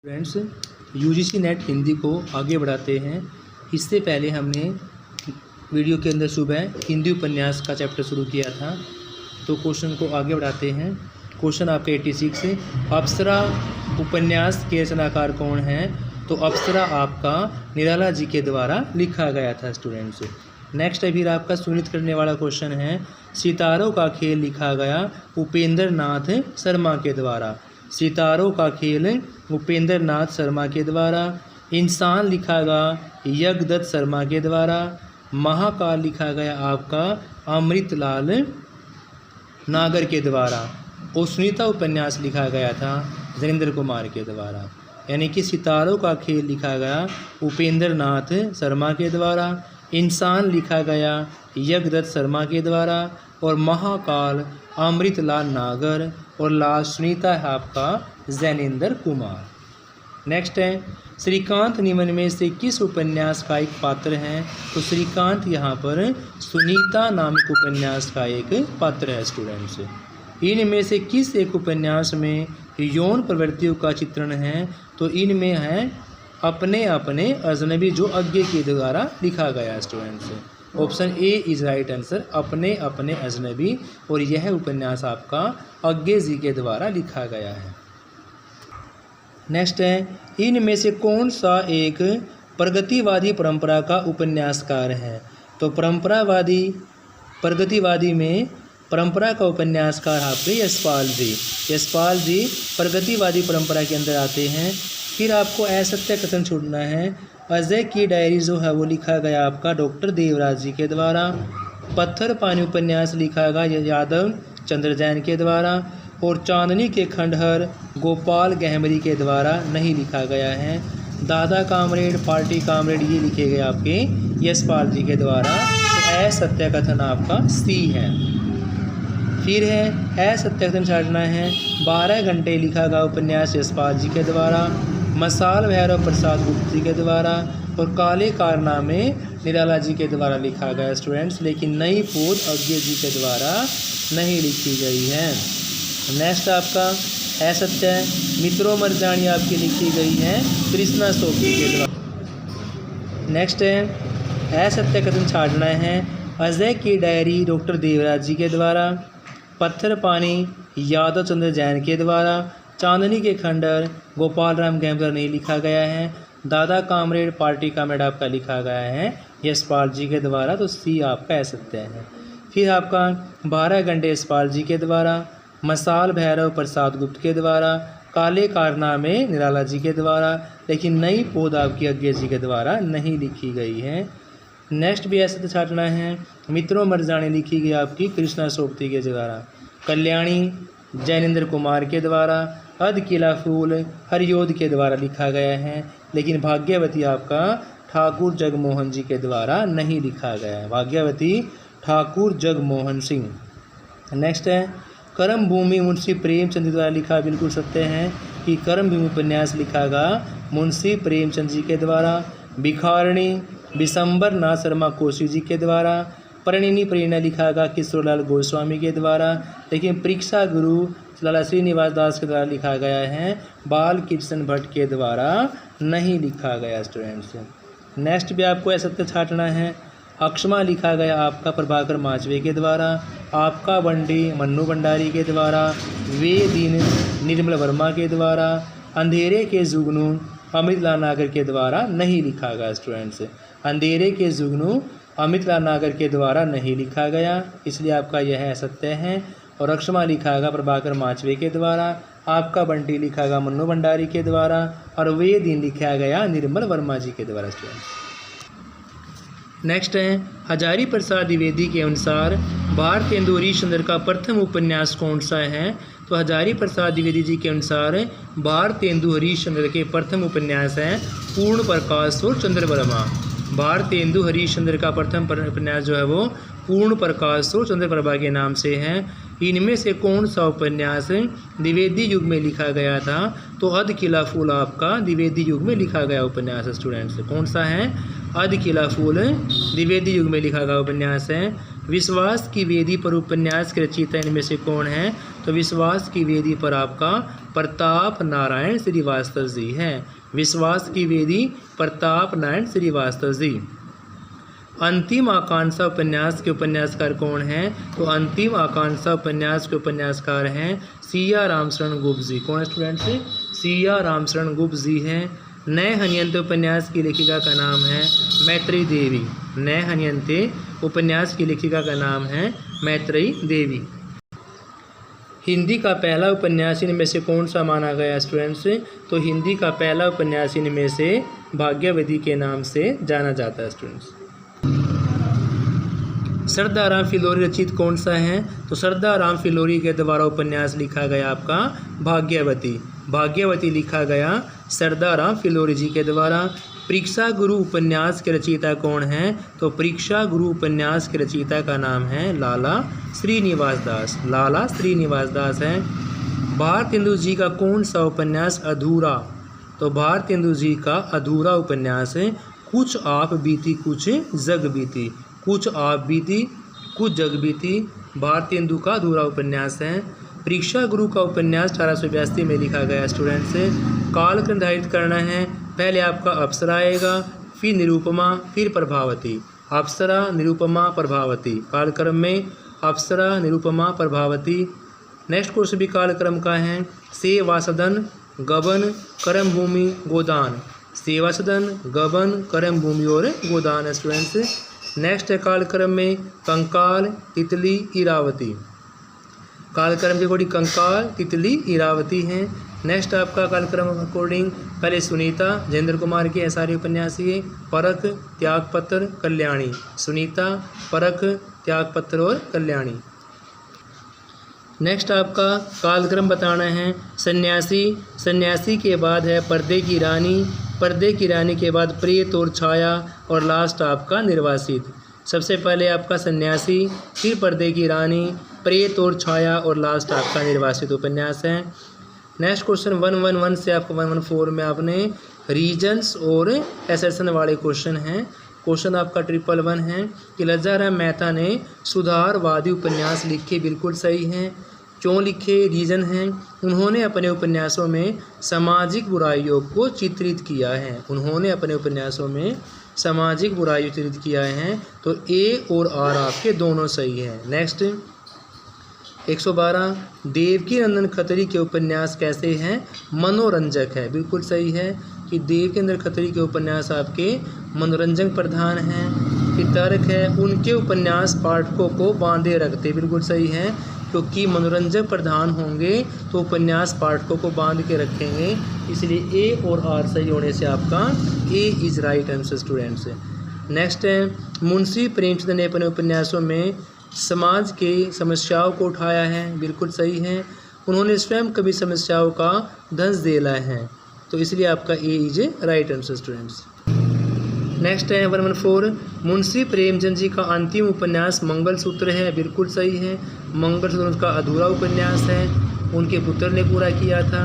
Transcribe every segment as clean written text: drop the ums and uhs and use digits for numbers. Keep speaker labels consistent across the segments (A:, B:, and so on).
A: Friends, UGC net Hindi को आगे बढ़ाते हैं। इससे पहले हमने वीडियो के अंदर सुबह हिंदी उपन्यास का चैप्टर शुरू किया था, तो क्वेश्चन को आगे बढ़ाते हैं। क्वेश्चन आपका 86 है, अप्सरा उपन्यास के रचनाकार कौन हैं? तो अप्सरा आपका निराला जी के द्वारा लिखा गया था स्टूडेंट्स। नेक्स्ट है फिर आपका सुनित करने वाला क्वेश्चन है, सितारों का खेल लिखा गया उपेंद्र नाथ शर्मा के द्वारा। सितारों का खेल उपेंद्र नाथ शर्मा के द्वारा। इंसान लिखा गया यज्ञदत्त शर्मा के द्वारा। महाकाल लिखा गया आपका अमृतलाल नागर के द्वारा। और सुनीता उपन्यास लिखा गया था जनेंद्र कुमार के द्वारा। यानी कि सितारों का खेल लिखा गया उपेंद्र नाथ शर्मा के द्वारा। इंसान लिखा गया यज्ञदत्त शर्मा के द्वारा। और महाकाल अमृतलाल नागर। और लास्ट सुनीता है आपका जैनेंद्र कुमार। नेक्स्ट है, श्रीकांत निम्न में से किस उपन्यास का एक पात्र है? तो श्रीकांत यहाँ पर सुनीता नामक उपन्यास का एक पात्र है स्टूडेंट्स। इनमें से किस एक उपन्यास में यौन प्रवृत्तियों का चित्रण है? तो इनमें है अपने अपने अजनबी, जो अज्ञे के द्वारा लिखा गया है students. Option A is right answer, अपने अपने अजनबी। और यह उपन्यास आपका अज्ञे जी के द्वारा लिखा गया है। नेक्स्ट है, इनमें से कौन सा एक प्रगतिवादी परंपरा का उपन्यासकार है? तो प्रगतिवादी में परंपरा का उपन्यासकार आपके यशपाल जी। यशपाल जी प्रगतिवादी परंपरा के अंदर आते हैं। फिर आपको असत्य कथन छोड़ना है। अजय की डायरी जो है वो लिखा गया आपका डॉक्टर देवराज जी के द्वारा। पत्थर पानी उपन्यास लिखा गया यादव चंद्र जैन के द्वारा। और चांदनी के खंडहर गोपाल गहमरी के द्वारा नहीं लिखा गया है। दादा कामरेड पार्टी कामरेड ये लिखे गए आपके यशपाल जी के द्वारा। तो असत्य कथन आपका सी है। फिर है असत्य कथन छाटना है। 12 घंटे लिखा गया उपन्यास यशपाल जी के द्वारा। मसाल भैरव प्रसाद गुप्त जी के द्वारा। और काले कारनामे निराला जी के द्वारा लिखा गया स्टूडेंट्स। लेकिन नई पोद अज्ञे जी के द्वारा नहीं लिखी गई है। नेक्स्ट आपका असत्य मित्रों मरजानी आपकी लिखी गई है कृष्णा सोपती के द्वारा। नेक्स्ट है असत्य कथन छाटना है। अजय की डायरी डॉक्टर देवराज जी के द्वारा। पत्थर पानी यादव चंद्र जैन के द्वारा। चांदनी के खंडहर गोपाल राम गहमर नहीं लिखा गया है। दादा कामरेड पार्टी कामरेड आपका लिखा गया है यशपाल जी के द्वारा। तो सी आपका असत्य है। फिर आपका 12 घंटे यशपाल जी के द्वारा। मसाल भैरव प्रसाद गुप्त के द्वारा। काले कारनामे निराला जी के द्वारा। लेकिन नई पोद आपकी अज्ञे जी के द्वारा नहीं लिखी गई है। नेक्स्ट भी असत्य छाटना है। मित्रों मरजानी लिखी गई आपकी कृष्णा सोपती के द्वारा। कल्याणी जैनेंद्र कुमार के द्वारा। अध किला फूल हरियोध के द्वारा लिखा गया है। लेकिन भाग्यवती आपका ठाकुर जगमोहन जी के द्वारा नहीं लिखा गया है। भाग्यवती ठाकुर जगमोहन सिंह। नेक्स्ट है, कर्म भूमि मुंशी प्रेमचंद द्वारा लिखा। बिल्कुल सत्य है कि कर्म भूमि उपन्यास लिखा गया मुंशी प्रेमचंद जी के द्वारा। भिखारणी बिशंबर नाथ शर्मा कोशी जी के द्वारा। परिणीनी प्रेरणा लिखा गया किशोरलाल गोस्वामी के द्वारा। लेकिन परीक्षा गुरु लाला श्रीनिवास दास के द्वारा लिखा गया है बाल कृष्ण भट्ट के द्वारा नहीं लिखा गया स्टूडेंट्स। नेक्स्ट भी आपको असत्य छाटना है। अक्षमा लिखा गया आपका प्रभाकर माचवे के द्वारा। आपका बंडी मन्नू भंडारी के द्वारा। वे दिन निर्मल वर्मा के द्वारा। अंधेरे के जुगनू अमृतलाल नागर के द्वारा नहीं लिखा गया स्टूडेंट्स। अंधेरे के जुगनू अमृतलाल नागर के द्वारा नहीं लिखा गया, इसलिए आपका यह असत्य है। और अक्षमा लिखा गया प्रभाकर माचवे के द्वारा। आपका बंटी लिखा गया मन्नू भंडारी के द्वारा। और वे दिन लिखा गया निर्मल वर्मा जी के द्वारा स्टूडेंट्स। नेक्स्ट है, हजारी प्रसाद द्विवेदी के अनुसार भारतेंदु हरिश्चंद्र का प्रथम उपन्यास कौन सा है? तो हजारी प्रसाद द्विवेदी जी के अनुसार भारतेंदु हरिश्चंद्र के प्रथम उपन्यास है पूर्ण प्रकाश और चंद्रप्रभा। भारतेंदु हरिश्चंद्र का प्रथम उपन्यास जो है वो पूर्ण प्रकाश और चंद्रप्रभा के नाम से है। इनमें से कौन सा उपन्यास द्विवेदी युग में लिखा गया था? तो अध किला फूल आपका द्विवेदी युग में लिखा गया उपन्यास है स्टूडेंट्स। कौन सा है? अध किला फूल द्विवेदी युग में लिखा गया उपन्यास है। विश्वास की वेदी पर उपन्यास के रचयिता इनमें से कौन है? तो विश्वास की वेदी पर आपका प्रताप नारायण श्रीवास्तव जी हैं। विश्वास की वेदी प्रताप नारायण श्रीवास्तव जी। अंतिम आकांक्षा उपन्यास के उपन्यासकार कौन हैं? तो अंतिम आकांक्षा उपन्यास के उपन्यासकार हैं सिया रामशरण गुप्त जी। कौन स्टूडेंट्स? सिया रामशरण गुप्त जी हैं। नए हनियंते उपन्यास की लेखिका का नाम है मैत्रेयी देवी। नए हनियंते उपन्यास की लेखिका का नाम है मैत्रेयी देवी। हिंदी का पहला उपन्यास इनमें से कौन सा माना गया स्टूडेंट्स? तो हिंदी का पहला उपन्यास इनमें से भाग्यवती के नाम से जाना जाता है स्टूडेंट्स। सरदाराम फिल्लोरी रचित कौन सा है? तो सरदाराम फिल्लोरी के द्वारा उपन्यास लिखा गया आपका भाग्यवती। भाग्यवती लिखा गया सरदाराम फिल्लोरी जी के द्वारा। परीक्षा गुरु उपन्यास के रचयिता कौन हैं? तो परीक्षा गुरु उपन्यास के रचयिता का नाम है लाला श्रीनिवास दास। लाला श्रीनिवास दास हैं। भारतेंदु जी का कौन सा उपन्यास अधूरा? तो भारतेंदु जी का अधूरा उपन्यास है कुछ आप बीती कुछ जग बीती। कुछ आप बीती कुछ जग बीती भारतेंदु का अधूरा उपन्यास है। परीक्षा गुरु का उपन्यास 1882 में लिखा गया स्टूडेंट्स। कालक्रम निर्धारित करना है। पहले आपका अप्सरा आएगा, फिर निरुपमा, फिर प्रभावती। अप्सरा, निरुपमा, प्रभावती। कालक्रम में अप्सरा, निरुपमा, प्रभावती। नेक्स्ट क्वेश्चन भी कालक्रम का है। सेवा सदन, गबन, कर्म भूमि, गोदान। सेवा सदन, गबन, कर्म भूमि और गोदान स्टूडेंट्स। नेक्स्ट है कालक्रम में कंकाल, तितली, इरावती। कालक्रम के अकॉर्डिंग कंकाल, तितली, इरावती हैं। नेक्स्ट आपका कालक्रम अकॉर्डिंग पहले सुनीता, जयेंद्र कुमार के सारे उपन्यास ये। परख, त्यागपत्र, कल्याणी। सुनीता, परख, त्यागपत्र और कल्याणी। नेक्स्ट आपका कालक्रम बताना है। सन्यासी, सन्यासी के बाद है पर्दे की रानी। पर्दे की रानी के बाद प्रेत और छाया और लास्ट आपका निर्वासित। सबसे पहले आपका सन्यासी, फिर पर्दे की रानी, प्रेत और छाया और लास्ट आपका निर्वासित उपन्यास है। नेक्स्ट क्वेश्चन 111 से आपका 114 में आपने रीजन्स और एसर्शन वाले क्वेश्चन हैं। क्वेश्चन आपका 111 है कि लज्जाराम मेहता ने सुधारवादी उपन्यास लिखे। बिल्कुल सही हैं। क्यों लिखे? रीजन हैं, उन्होंने अपने उपन्यासों में सामाजिक बुराइयों को चित्रित किया है। उन्होंने अपने उपन्यासों में सामाजिक बुराइयों चित्रित किया है। तो ए और आर आपके दोनों सही हैं। नेक्स्ट 112 देवकी नंदन खत्री के उपन्यास कैसे हैं? मनोरंजक है। बिल्कुल सही है कि देवकी नंदन खत्री के उपन्यास आपके मनोरंजक प्रधान हैं। फिर तर्क है उनके उपन्यास पाठकों को बांधे रखते। बिल्कुल सही है क्योंकि मनोरंजक प्रधान होंगे तो उपन्यास पाठकों को बांध के रखेंगे, इसलिए ए और आर सही होने से आपका A is right answer students. Next है मुंशी प्रेमचंद ने अपने उपन्यासों में समाज के समस्याओं को उठाया है। बिल्कुल सही है। उन्होंने स्वयं कभी समस्याओं का दंश देला है, तो इसलिए आपका A is right answer students. Next है 114 मुंशी प्रेमचंद जी का अंतिम उपन्यास मंगलसूत्र है। बिल्कुल सही है। मंगलसूत्र उनका अधूरा उपन्यास है, उनके पुत्र ने पूरा किया था।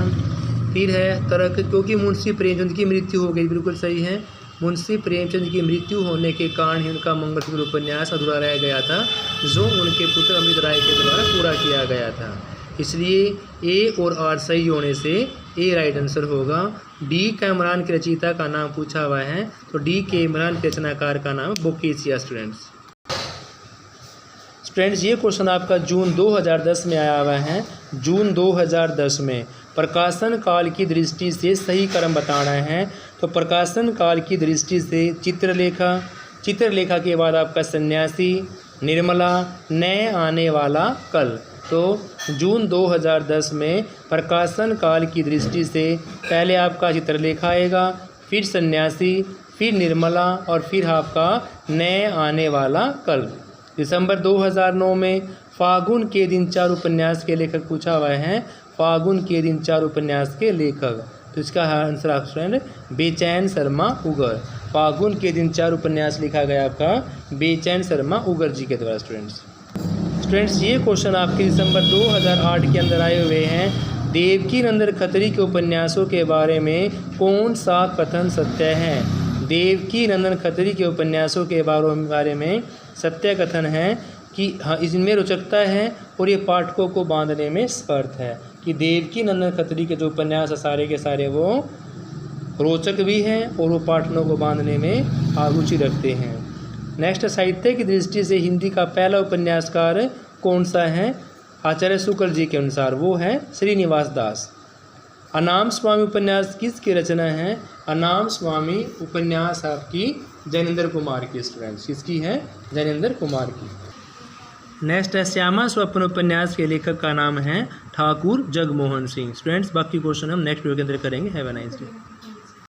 A: फिर है तर्क क्योंकि मुंशी प्रेमचंद की मृत्यु हो गई। बिल्कुल सही है। मुंशी प्रेमचंद की मृत्यु होने के कारण ही उनका मंगलसूत्र उपन्यास अधूरा रह गया था, जो उनके पुत्र अमृत राय के द्वारा पूरा किया गया था। इसलिए ए और आर सही होने से ए राइट आंसर होगा। डी के इमरान के रचयिता का नाम पूछा हुआ है, तो डी के इमरान के रचनाकार का नाम बोकेसिया स्टूडेंट्स। ये क्वेश्चन आपका जून 2010 में आया हुआ है। जून 2010 में प्रकाशन काल की दृष्टि से सही क्रम बताना है। तो प्रकाशन काल की दृष्टि से चित्रलेखा, चित्रलेखा के बाद आपका सन्यासी, निर्मला, नए आने वाला कल। तो जून 2010 में प्रकाशन काल की दृष्टि से पहले आपका चित्रलेखा आएगा, फिर सन्यासी, फिर निर्मला और फिर आपका नए आने वाला कल। दिसंबर 2009 में फागुन के दिन 4 उपन्यास के लेखक पूछा हुआ है। फागुन के दिन 4 उपन्यास के लेखक, तो इसका आंसर ऑप्शन बेचैन शर्मा उगर। फागुन के दिन 4 उपन्यास लिखा गया आपका बेचैन शर्मा उगर जी के द्वारा स्टूडेंट्स। ये क्वेश्चन आपके दिसंबर 2008 के अंदर आए हुए हैं। देवकी नंदन खत्री के उपन्यासों के बारे में कौन सा कथन सत्य है? देवकी नंदन खत्री के उपन्यासों के बारे में सत्य कथन है कि हाँ, इसमें रोचकता है और ये पाठकों को बांधने में समर्थ है। कि देवकी नंदन खत्री के जो उपन्यास है सारे के सारे वो रोचक भी हैं और वो पाठकों को बांधने में रुचि रखते हैं। नेक्स्ट, साहित्य की दृष्टि से हिंदी का पहला उपन्यासकार कौन सा है? आचार्य शुक्ल जी के अनुसार वो है श्रीनिवास दास। अनाम स्वामी उपन्यास किसकी रचना है? अनाम स्वामी उपन्यास आपकी जैनेंद्र कुमार की स्टूडेंट्स, किसकी है? जैनेंद्र कुमार की। नेक्स्ट है श्यामा स्वप्न उपन्यास के लेखक का नाम है ठाकुर जगमोहन सिंह। स्टूडेंट्स बाकी क्वेश्चन हम नेक्स्ट वीडियो के अंदर करेंगे। Have a nice day.